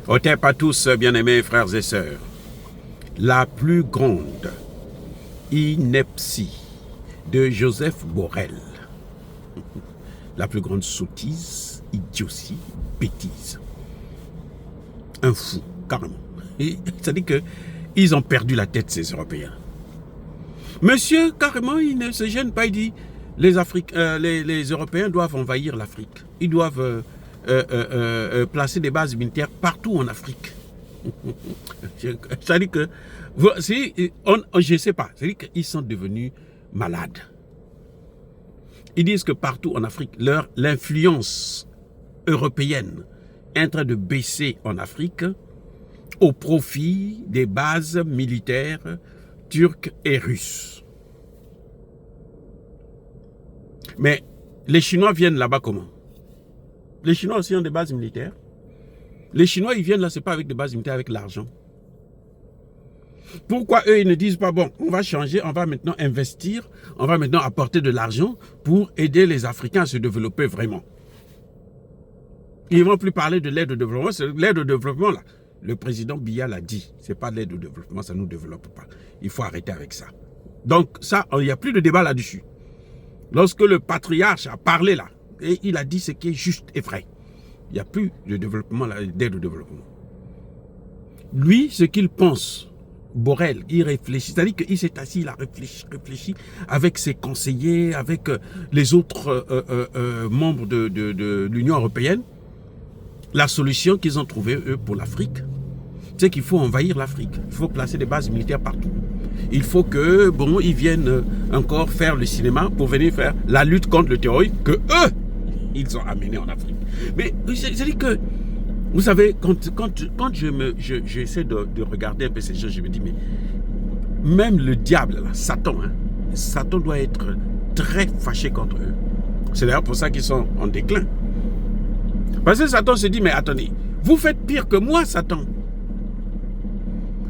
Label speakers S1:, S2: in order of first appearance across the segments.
S1: Otep à tous, bien-aimés frères et sœurs. La plus grande ineptie de Joseph Borrell, la plus grande sottise, idiotie, bêtise. Un fou, carrément. C'est-à-dire qu'ils ont perdu la tête, ces Européens. Monsieur, carrément, il ne se gêne pas, il dit les Européens doivent envahir l'Afrique. Ils doivent placer des bases militaires partout en Afrique. C'est-à-dire que, je ne sais pas, c'est-à-dire qu'ils sont devenus malades. Ils disent que partout en Afrique, l'influence européenne est en train de baisser en Afrique au profit des bases militaires turques et russes. Mais les Chinois viennent là-bas comment? Les Chinois aussi ont des bases militaires. Les Chinois, ils viennent là, c'est pas avec des bases militaires, avec l'argent. Pourquoi eux, ils ne disent pas, bon, on va changer, on va maintenant investir, on va maintenant apporter de l'argent pour aider les Africains à se développer vraiment. Ils ne vont plus parler de l'aide au développement, c'est l'aide au développement là. Le président Biya l'a dit, c'est pas l'aide au développement, ça ne nous développe pas. Il faut arrêter avec ça. Donc ça, il n'y a plus de débat là-dessus. Lorsque le patriarche a parlé là, et il a dit ce qui est juste et vrai, il n'y a plus de développement, d'aide au développement. Lui, ce qu'il pense, Borrell, il réfléchit, c'est-à-dire qu'il s'est assis, il a réfléchi avec ses conseillers, avec les autres membres de l'Union européenne. La solution qu'ils ont trouvée, eux, pour l'Afrique, c'est qu'il faut envahir l'Afrique. Il faut placer des bases militaires partout. Il faut que, bon, ils viennent encore faire le cinéma pour venir faire la lutte contre le terrorisme que eux, ils ont amené en Afrique. Mais c'est-à-dire que, vous savez, quand j'essaie de regarder un peu ces choses, je me dis, mais même le diable, là, Satan, hein, Satan doit être très fâché contre eux. C'est d'ailleurs pour ça qu'ils sont en déclin. Parce que Satan se dit, mais attendez, vous faites pire que moi, Satan.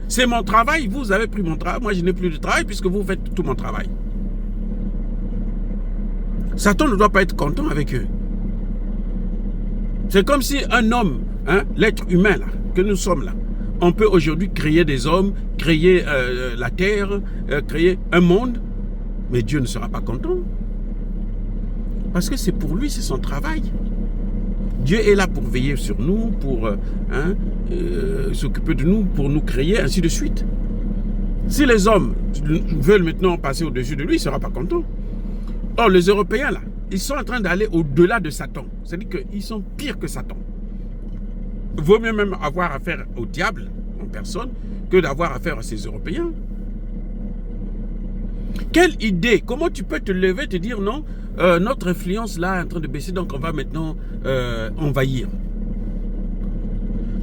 S1: C'est mon travail, vous avez pris mon travail, moi je n'ai plus de travail puisque vous faites tout mon travail. Satan ne doit pas être content avec eux. C'est comme si un homme, hein, l'être humain là, que nous sommes là, on peut aujourd'hui créer des hommes, créer la terre, créer un monde, mais Dieu ne sera pas content. Parce que c'est pour lui, c'est son travail. Dieu est là pour veiller sur nous, pour s'occuper de nous, pour nous créer, ainsi de suite. Si les hommes veulent maintenant passer au-dessus de lui, il ne sera pas content. Or, les Européens, là, ils sont en train d'aller au-delà de Satan. C'est-à-dire qu'ils sont pires que Satan. Il vaut mieux même avoir affaire au diable en personne que d'avoir affaire à ces Européens. Quelle idée! Comment tu peux te lever et te dire non, notre influence là est en train de baisser, donc on va maintenant envahir.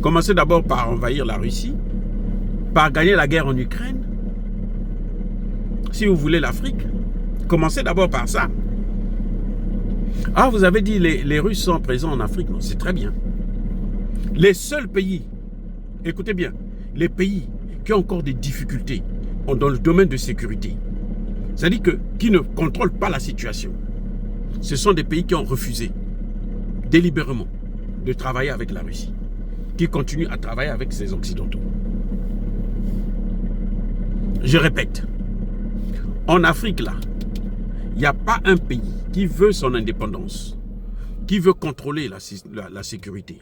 S1: Commencez d'abord par envahir la Russie, par gagner la guerre en Ukraine. Si vous voulez l'Afrique, commencez d'abord par ça. Ah, vous avez dit les Russes sont présents en Afrique, non, c'est très bien. Les seuls pays, écoutez bien, les pays qui ont encore des difficultés dans le domaine de sécurité, c'est-à-dire qui ne contrôlent pas la situation, ce sont des pays qui ont refusé délibérément de travailler avec la Russie, qui continuent à travailler avec ces Occidentaux. Je répète, en Afrique là, il n'y a pas un pays qui veut son indépendance, qui veut contrôler la sécurité,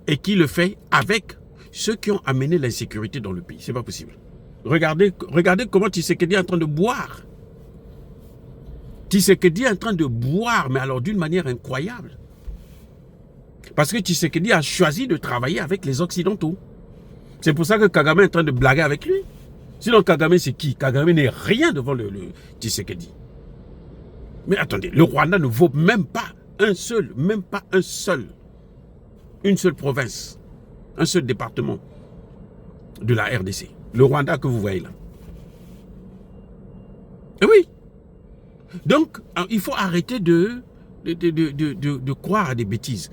S1: et qui le fait avec ceux qui ont amené l'insécurité dans le pays. Ce n'est pas possible. Regardez comment Tshisekedi est en train de boire. Tshisekedi est en train de boire, mais alors d'une manière incroyable. Parce que Tshisekedi a choisi de travailler avec les Occidentaux. C'est pour ça que Kagame est en train de blaguer avec lui. Sinon, Kagame, c'est qui? Kagame n'est rien devant le Tshisekedi. Mais attendez, le Rwanda ne vaut même pas une seule province, un seul département de la RDC. Le Rwanda que vous voyez là. Et oui. Donc, il faut arrêter de croire à des bêtises.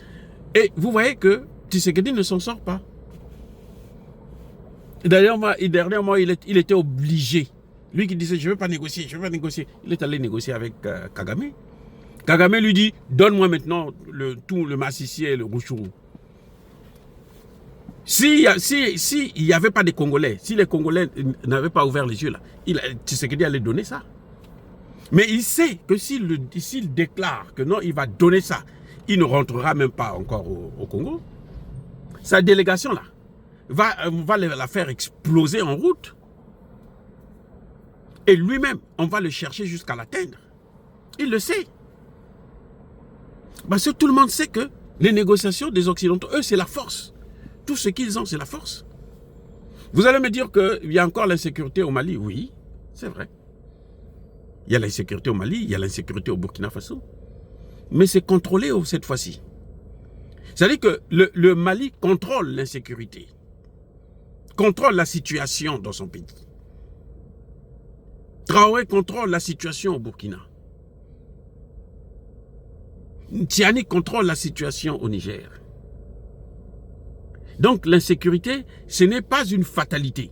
S1: Et vous voyez que Tshisekedi ne s'en sort pas. Dernièrement, il était obligé. Lui qui disait, je ne veux pas négocier, il est allé négocier avec Kagame. Kagame lui dit, donne-moi maintenant tout le Massissi et le Rutshuru. Si il n'y avait pas de Congolais, si les Congolais n'avaient pas ouvert les yeux là, Tshisekedi allait donner ça. Mais il sait que s'il déclare que non, il va donner ça, il ne rentrera même pas encore au Congo. Sa délégation là va la faire exploser en route. Et lui-même, on va le chercher jusqu'à l'atteindre. Il le sait. Parce que tout le monde sait que les négociations des Occidentaux, eux, c'est la force. Tout ce qu'ils ont, c'est la force. Vous allez me dire qu'il y a encore l'insécurité au Mali. Oui, c'est vrai. Il y a l'insécurité au Mali, il y a l'insécurité au Burkina Faso. Mais c'est contrôlé cette fois-ci. C'est-à-dire que le Mali contrôle l'insécurité. Contrôle la situation dans son pays. Traoré contrôle la situation au Burkina. Tiani contrôle la situation au Niger. Donc l'insécurité, ce n'est pas une fatalité.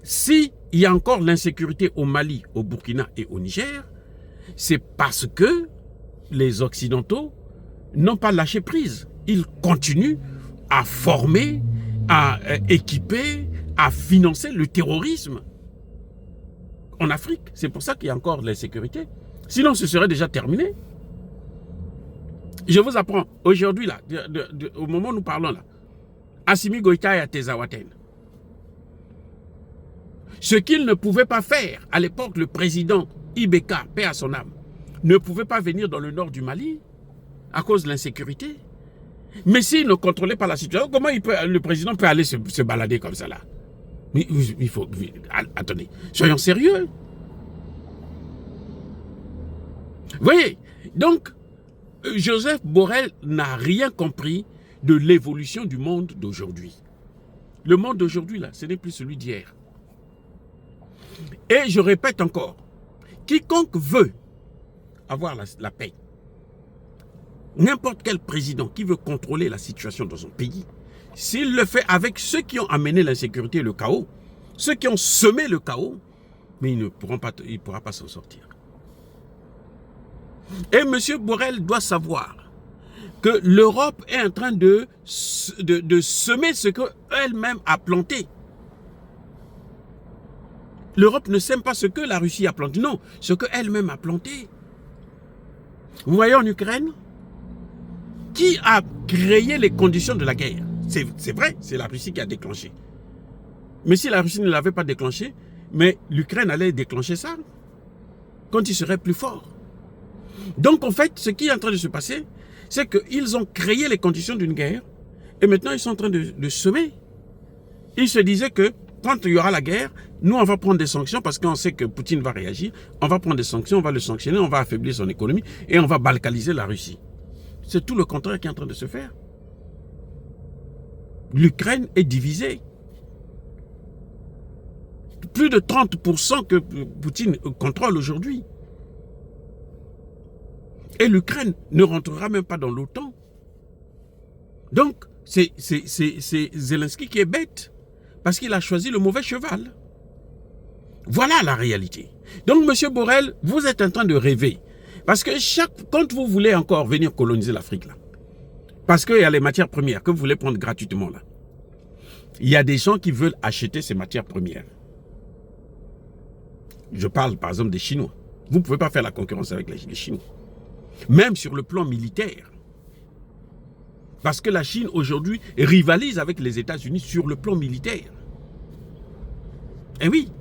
S1: S'il y a encore l'insécurité au Mali, au Burkina et au Niger, c'est parce que les Occidentaux n'ont pas lâché prise. Ils continuent à former, à équiper, à financer le terrorisme en Afrique. C'est pour ça qu'il y a encore l'insécurité. Sinon, ce serait déjà terminé. Je vous apprends, aujourd'hui, là, au moment où nous parlons, là, Assimi Goïta est à Tezawaten. Ce qu'il ne pouvait pas faire, à l'époque, le président Ibeka, paix à son âme, ne pouvait pas venir dans le nord du Mali à cause de l'insécurité. Mais s'il ne contrôlait pas la situation, comment le président peut aller se balader comme ça, là? Il faut... Attendez, soyons sérieux. Vous voyez, donc, Joseph Borrell n'a rien compris de l'évolution du monde d'aujourd'hui. Le monde d'aujourd'hui, là, ce n'est plus celui d'hier. Et je répète encore, quiconque veut avoir la paix, n'importe quel président qui veut contrôler la situation dans son pays, s'il le fait avec ceux qui ont amené l'insécurité et le chaos, ceux qui ont semé le chaos, mais il ne pourra pas s'en sortir. Et M. Borrell doit savoir que l'Europe est en train de semer ce qu'elle-même a planté. L'Europe ne sème pas ce que la Russie a planté, non, ce qu'elle-même a planté. Vous voyez en Ukraine, qui a créé les conditions de la guerre? C'est vrai, c'est la Russie qui a déclenché. Mais si la Russie ne l'avait pas déclenché, mais l'Ukraine allait déclencher ça quand il serait plus fort. Donc en fait, ce qui est en train de se passer, c'est qu'ils ont créé les conditions d'une guerre et maintenant ils sont en train de semer. Ils se disaient que quand il y aura la guerre, nous on va prendre des sanctions parce qu'on sait que Poutine va réagir, on va prendre des sanctions, on va le sanctionner, on va affaiblir son économie et on va balkaniser la Russie. C'est tout le contraire qui est en train de se faire. L'Ukraine est divisée. Plus de 30% que Poutine contrôle aujourd'hui. Et l'Ukraine ne rentrera même pas dans l'OTAN. Donc, c'est Zelensky qui est bête. Parce qu'il a choisi le mauvais cheval. Voilà la réalité. Donc, M. Borrell, vous êtes en train de rêver. Parce que quand vous voulez encore venir coloniser l'Afrique, là, parce qu'il y a les matières premières que vous voulez prendre gratuitement, là, il y a des gens qui veulent acheter ces matières premières. Je parle par exemple des Chinois. Vous ne pouvez pas faire la concurrence avec les Chinois. Même sur le plan militaire. Parce que la Chine aujourd'hui rivalise avec les États-Unis sur le plan militaire. Eh oui.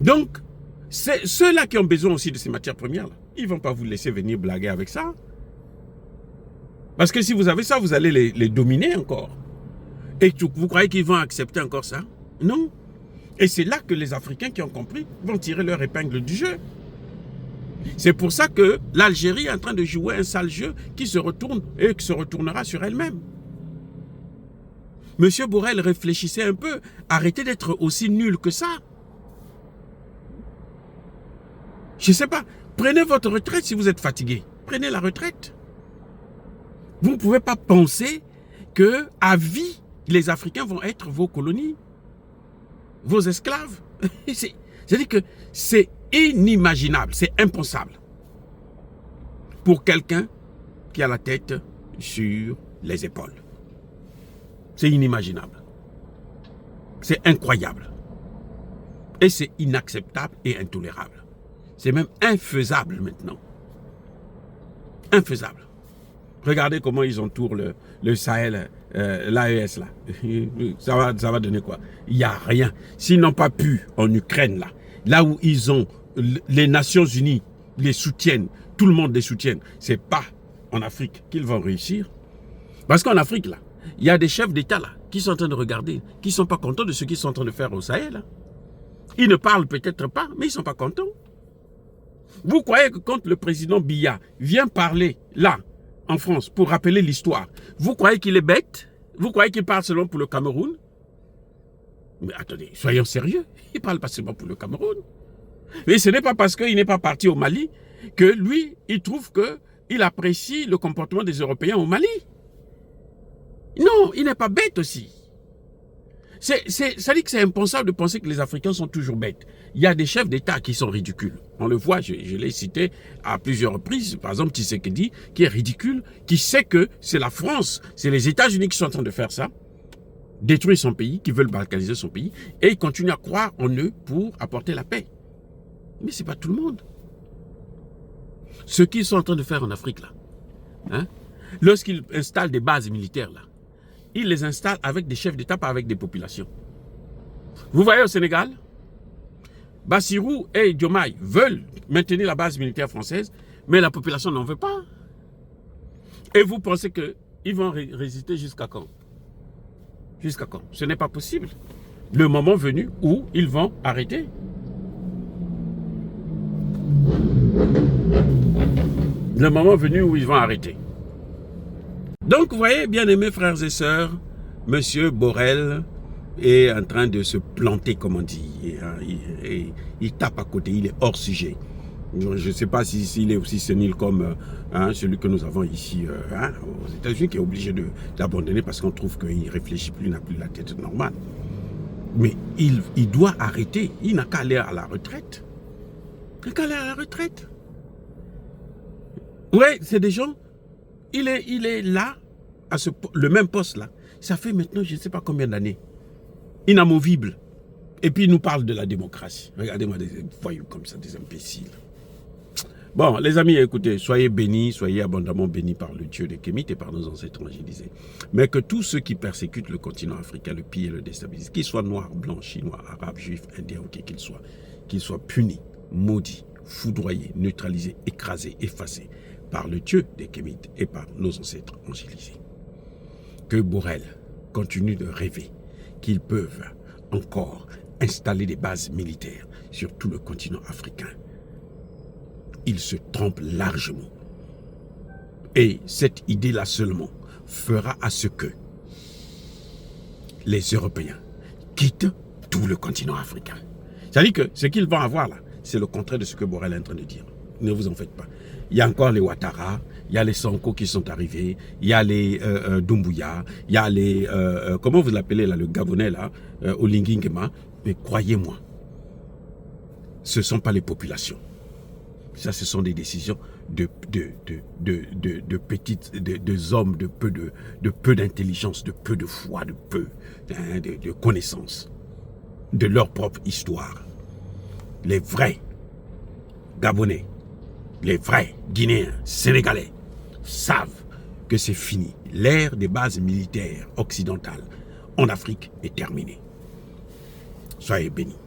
S1: Donc, ceux-là qui ont besoin aussi de ces matières premières, là, ils ne vont pas vous laisser venir blaguer avec ça. Parce que si vous avez ça, vous allez les dominer encore. Et vous croyez qu'ils vont accepter encore ça? Non. Et c'est là que les Africains qui ont compris vont tirer leur épingle du jeu. C'est pour ça que l'Algérie est en train de jouer un sale jeu qui se retourne et qui se retournera sur elle-même. Monsieur Borrell, réfléchissez un peu. Arrêtez d'être aussi nul que ça. Je ne sais pas. Prenez votre retraite si vous êtes fatigué. Prenez la retraite. Vous ne pouvez pas penser que à vie, les Africains vont être vos colonies, vos esclaves. C'est-à-dire que c'est inimaginable, c'est impensable pour quelqu'un qui a la tête sur les épaules. C'est inimaginable. C'est incroyable. Et c'est inacceptable et intolérable. C'est même infaisable maintenant. Infaisable. Regardez comment ils entourent le Sahel, l'AES là. Ça va donner quoi? Il n'y a rien. S'ils n'ont pas pu en Ukraine là où ils ont les Nations Unies les soutiennent, tout le monde les soutienne, c'est pas en Afrique qu'ils vont réussir. Parce qu'en Afrique là, il y a des chefs d'État là qui sont en train de regarder, qui ne sont pas contents de ce qu'ils sont en train de faire au Sahel. Là. Ils ne parlent peut-être pas, mais ils ne sont pas contents. Vous croyez que quand le président Biya vient parler là, en France, pour rappeler l'histoire, vous croyez qu'il est bête? Vous croyez qu'il parle seulement pour le Cameroun? Mais attendez, soyons sérieux. Il ne parle pas seulement pour le Cameroun. Mais ce n'est pas parce qu'il n'est pas parti au Mali que lui, il trouve qu'il apprécie le comportement des Européens au Mali. Non, il n'est pas bête aussi. Ça dit que c'est impensable de penser que les Africains sont toujours bêtes. Il y a des chefs d'État qui sont ridicules. On le voit, je l'ai cité à plusieurs reprises. Par exemple, Tshisekedi, qui est ridicule, qui sait que c'est la France, c'est les États-Unis qui sont en train de faire ça, détruire son pays, qui veulent balkaniser son pays, et ils continuent à croire en eux pour apporter la paix. Mais ce n'est pas tout le monde. Ce qu'ils sont en train de faire en Afrique, là, hein, lorsqu'ils installent des bases militaires, là, ils les installent avec des chefs d'État, pas avec des populations. Vous voyez au Sénégal, Bassirou et Diomaye veulent maintenir la base militaire française, mais la population n'en veut pas. Et vous pensez qu'ils vont résister jusqu'à quand? Jusqu'à quand? Ce n'est pas possible. Le moment venu où ils vont arrêter. Le moment venu où ils vont arrêter. Donc, vous voyez, bien aimés frères et sœurs, M. Borrell est en train de se planter, comme on dit. Il tape à côté, il est hors sujet. Je ne sais pas s'il est aussi sénile comme celui que nous avons ici aux États-Unis, qui est obligé d'abandonner parce qu'on trouve qu'il ne réfléchit plus, il n'a plus la tête normale. Mais il doit arrêter. Il n'a qu'à aller à la retraite. Il n'a qu'à aller à la retraite. Oui, c'est des gens... Il est là, à le même poste là. Ça fait maintenant, je ne sais pas combien d'années. Inamovible. Et puis il nous parle de la démocratie. Regardez-moi des voyous comme ça, des imbéciles. Bon, les amis, écoutez, soyez bénis, soyez abondamment bénis par le Dieu des Kémites et par nos ancêtres évangélisés. Mais que tous ceux qui persécutent le continent africain, le pillent et le déstabilisent, qu'ils soient noirs, blancs, chinois, arabes, juifs, indiens ou qu'ils soient punis, maudits, foudroyés, neutralisés, écrasés, effacés par le Dieu des Kémites et par nos ancêtres angélisés. Que Borrell continue de rêver qu'ils peuvent encore installer des bases militaires sur tout le continent africain. Il se trompe largement. Et cette idée-là seulement fera à ce que les Européens quittent tout le continent africain. C'est-à-dire que ce qu'ils vont avoir là, c'est le contraire de ce que Borrell est en train de dire. Ne vous en faites pas. Il y a encore les Ouattara, il y a les Sanko qui sont arrivés, il y a les Doumbouya, il y a les... comment vous l'appelez là, le Gabonais là, Olingi Nguema. Mais croyez-moi, ce ne sont pas les populations. Ça, ce sont des décisions de petites, de hommes de peu d'intelligence, de peu de foi, de peu de connaissances, de leur propre histoire. Les vrais Gabonais, les vrais Guinéens, Sénégalais savent que c'est fini. L'ère des bases militaires occidentales en Afrique est terminée. Soyez bénis.